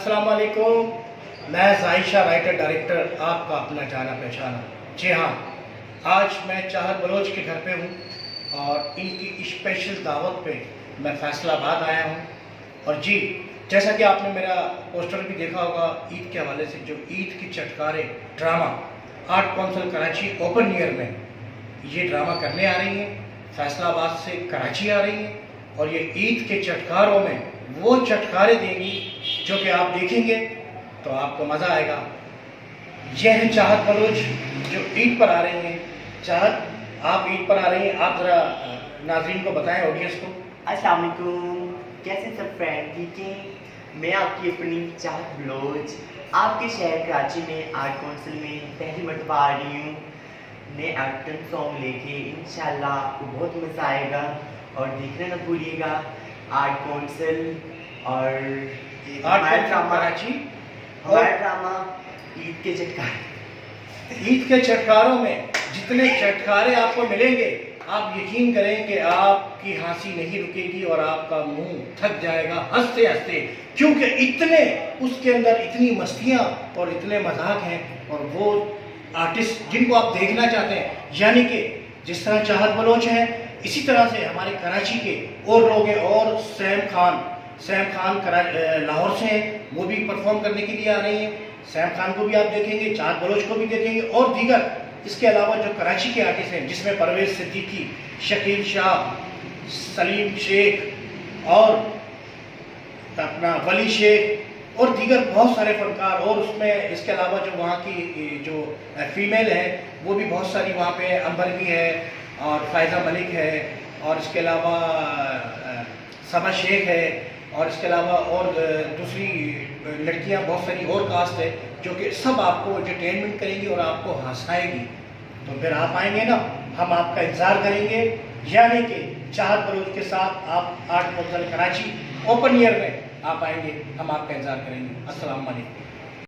अस्सलाम वालेकुम। मैं जायशा राइटर डायरेक्टर आपका अपना जाना पहचाना। जी हाँ, आज मैं चाहत बलोच के घर पे हूँ और इनकी स्पेशल दावत पे मैं फैसलाबाद आया हूँ। और जी, जैसा कि आपने मेरा पोस्टर भी देखा होगा, ईद के हवाले से जो ईद की चटकारे drama arts council Karachi open air में ये ड्रामा करने आ रही हैं। फैसलाबाद से कराची आ रही हैं और ये ईद के चटकारों में वो चटकारे देंगी जो कि आप देखेंगे तो आपको मज़ा आएगा। यह है चाहत बलोच जो ईद पर आ रही हैं। चाहत, आप ईद पर आ रही हैं, आप ज़रा नाज़रीन को बताएं, ऑडियंस को। अस्सलाम वालेकुम, कैसे सब फ्रेंड? ठीक है, मैं आपकी अपनी चाहत बलोच आपके शहर कराची में आर्ट काउंसिल में पहली मरतबा आ रही हूँ नए एक्शन सॉन्ग लेके। इंशाल्लाह आपको बहुत मज़ा आएगा और देखना ना भूलिएगा। आर्ट काउंसिल और हमारा ड्रामा ईद के चटकारे। ईद के चटकारों में जितने चटकारे आपको मिलेंगे, आप यकीन करें कि आपकी हंसी नहीं रुकेगी और आपका मुंह थक जाएगा हंसते हंसते, क्योंकि इतने उसके अंदर इतनी मस्तियाँ और इतने मजाक हैं। और वो आर्टिस्ट जिनको आप देखना चाहते हैं, यानी कि जिस तरह चाहत बलोच हैं, इसी तरह से हमारे कराची के और लोग हैं। और सैम खान लाहौर से हैं, वो भी परफॉर्म करने के लिए आ रही हैं। सैम खान को भी आप देखेंगे, चाहत बलोच को भी देखेंगे और दीगर इसके अलावा जो कराची के आर्टिस्ट हैं, जिसमें परवेज सिद्दीकी, शकील शाह, सलीम शेख और अपना वली शेख और दीगर बहुत सारे फनकार। और उसमें इसके अलावा जो वहाँ की जो फीमेल है वो भी बहुत सारी वहाँ पे अंबर भी है और फ़ायज़ा मलिक है और इसके अलावा सबा शेख है और इसके अलावा और दूसरी लड़कियां बहुत सारी और कास्ट है, जो कि सब आपको एंटरटेनमेंट करेंगी और आपको हंसाएगी। तो फिर आप आएंगे ना, हम आपका इंतज़ार करेंगे। यानी कि चाहत बलोच के साथ आप art council Karachi open air में आप आएंगे, हम आपका इंतज़ार करेंगे। अस्सलाम वालेकुम।